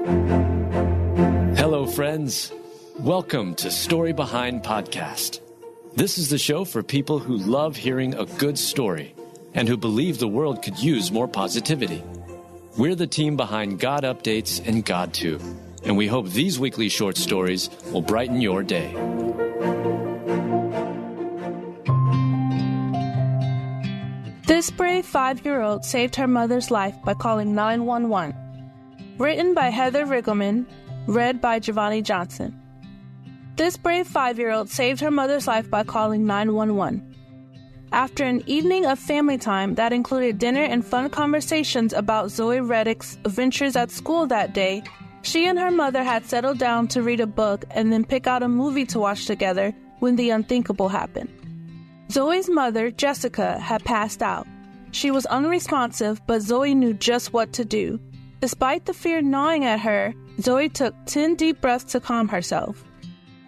Hello, friends. Welcome to Story Behind Podcast. This is the show for people who love hearing a good story and who believe the world could use more positivity. We're the team behind GodUpdates and GodTube, and we hope these weekly short stories will brighten your day. This brave 5-year-old saved her mother's life by calling 911. Written by Heather Riggleman, read by Giovanni Johnson. This brave 5-year-old saved her mother's life by calling 911. After an evening of family time that included dinner and fun conversations about Zoe Reddick's adventures at school that day, she and her mother had settled down to read a book and then pick out a movie to watch together when the unthinkable happened. Zoe's mother, Jessica, had passed out. She was unresponsive, but Zoe knew just what to do. Despite the fear gnawing at her, Zoe took 10 deep breaths to calm herself.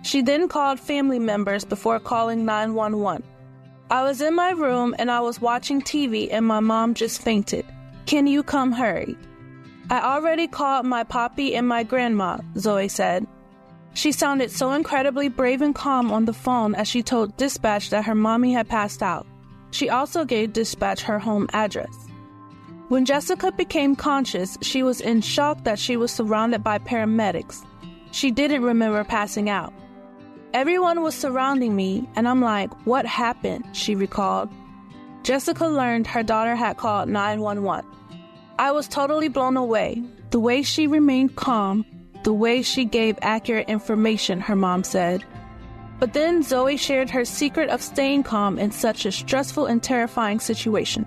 She then called family members before calling 911. I was in my room and I was watching TV and my mom just fainted. Can you come hurry? I already called my papi and my grandma, Zoe said. She sounded so incredibly brave and calm on the phone as she told dispatch that her mommy had passed out. She also gave dispatch her home address. When Jessica became conscious, she was in shock that she was surrounded by paramedics. She didn't remember passing out. Everyone was surrounding me, and I'm like, what happened? She recalled. Jessica learned her daughter had called 911. I was totally blown away. The way she remained calm, the way she gave accurate information, her mom said. But then Zoe shared her secret of staying calm in such a stressful and terrifying situation.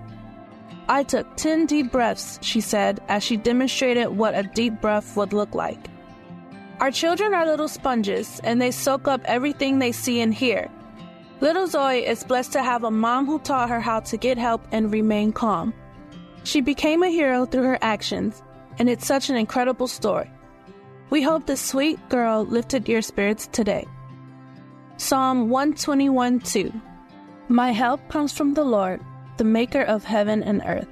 I took 10 deep breaths, she said, as she demonstrated what a deep breath would look like. Our children are little sponges, and they soak up everything they see and hear. Little Zoe is blessed to have a mom who taught her how to get help and remain calm. She became a hero through her actions, and it's such an incredible story. We hope this sweet girl lifted your spirits today. Psalm 121:2. My help comes from the Lord, the maker of heaven and earth.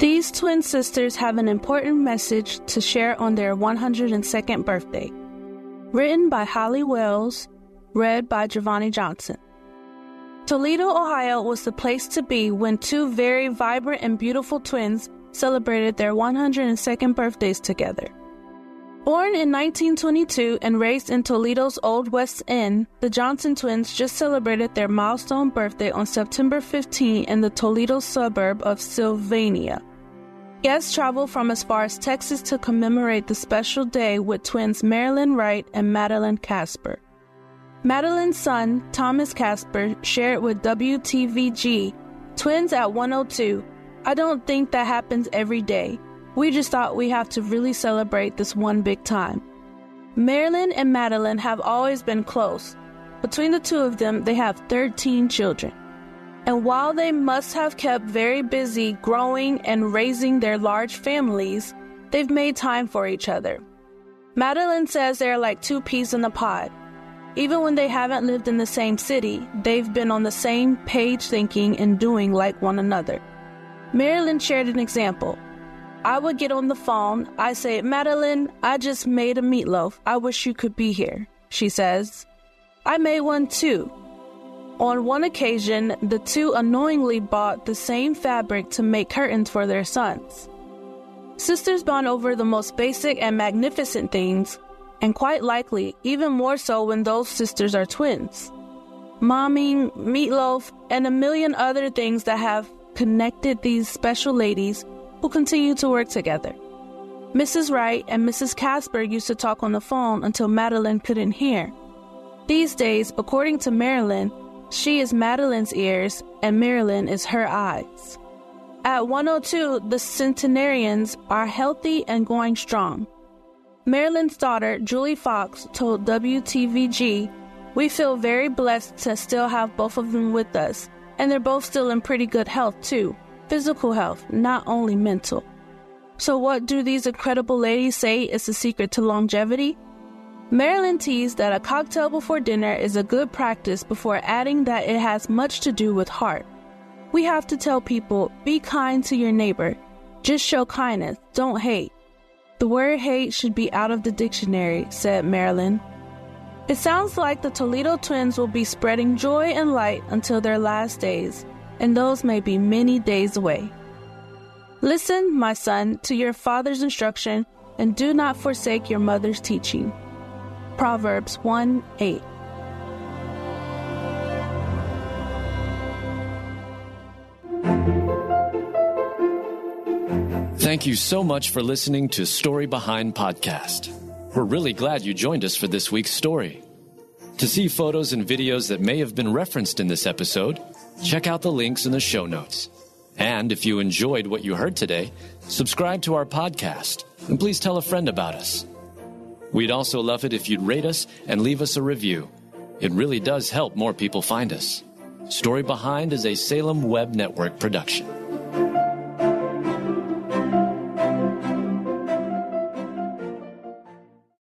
These twin sisters have an important message to share on their 102nd birthday. Written by Holly Wells, read by Giovanni Johnson. Toledo, Ohio was the place to be when two very vibrant and beautiful twins celebrated their 102nd birthdays together. Born in 1922 and raised in Toledo's Old West End, the Johnson twins just celebrated their milestone birthday on September 15 in the Toledo suburb of Sylvania. Guests traveled from as far as Texas to commemorate the special day with twins Marilyn Wright and Madeline Casper. Madeline's son, Thomas Casper, shared with WTVG, "Twins at 102. I don't think that happens every day. We just thought we have to really celebrate this one big time." Marilyn and Madeline have always been close. Between the two of them, they have 13 children. And while they must have kept very busy growing and raising their large families, they've made time for each other. Madeline says they're like two peas in a pod. Even when they haven't lived in the same city, they've been on the same page thinking and doing like one another. Marilyn shared an example. I would get on the phone. I say, "Madeline, I just made a meatloaf. I wish you could be here." She says, "I made one too." On one occasion, the two unknowingly bought the same fabric to make curtains for their sons. Sisters bond over the most basic and magnificent things, and quite likely even more so when those sisters are twins. Momming, meatloaf, and a million other things that have connected these special ladies who continue to work together. Mrs. Wright and Mrs. Casper used to talk on the phone until Madeline couldn't hear. These days, according to Marilyn, she is Madeline's ears and Marilyn is her eyes. At 102, the centenarians are healthy and going strong. Marilyn's daughter, Julie Fox, told WTVG, "We feel very blessed to still have both of them with us, and they're both still in pretty good health too. Physical health, not only mental." So what do these incredible ladies say is the secret to longevity? Marilyn teased that a cocktail before dinner is a good practice before adding that it has much to do with heart. We have to tell people, be kind to your neighbor. Just show kindness, don't hate. The word hate should be out of the dictionary, said Marilyn. It sounds like the Toledo twins will be spreading joy and light until their last days, and those may be many days away. Listen, my son, to your father's instruction, and do not forsake your mother's teaching. Proverbs 1:8. Thank you so much for listening to Story Behind Podcast. We're really glad you joined us for this week's story. To see photos and videos that may have been referenced in this episode, check out the links in the show notes. And if you enjoyed what you heard today, subscribe to our podcast, and please tell a friend about us. We'd also love it if you'd rate us and leave us a review. It really does help more people find us. Story Behind is a Salem Web Network production.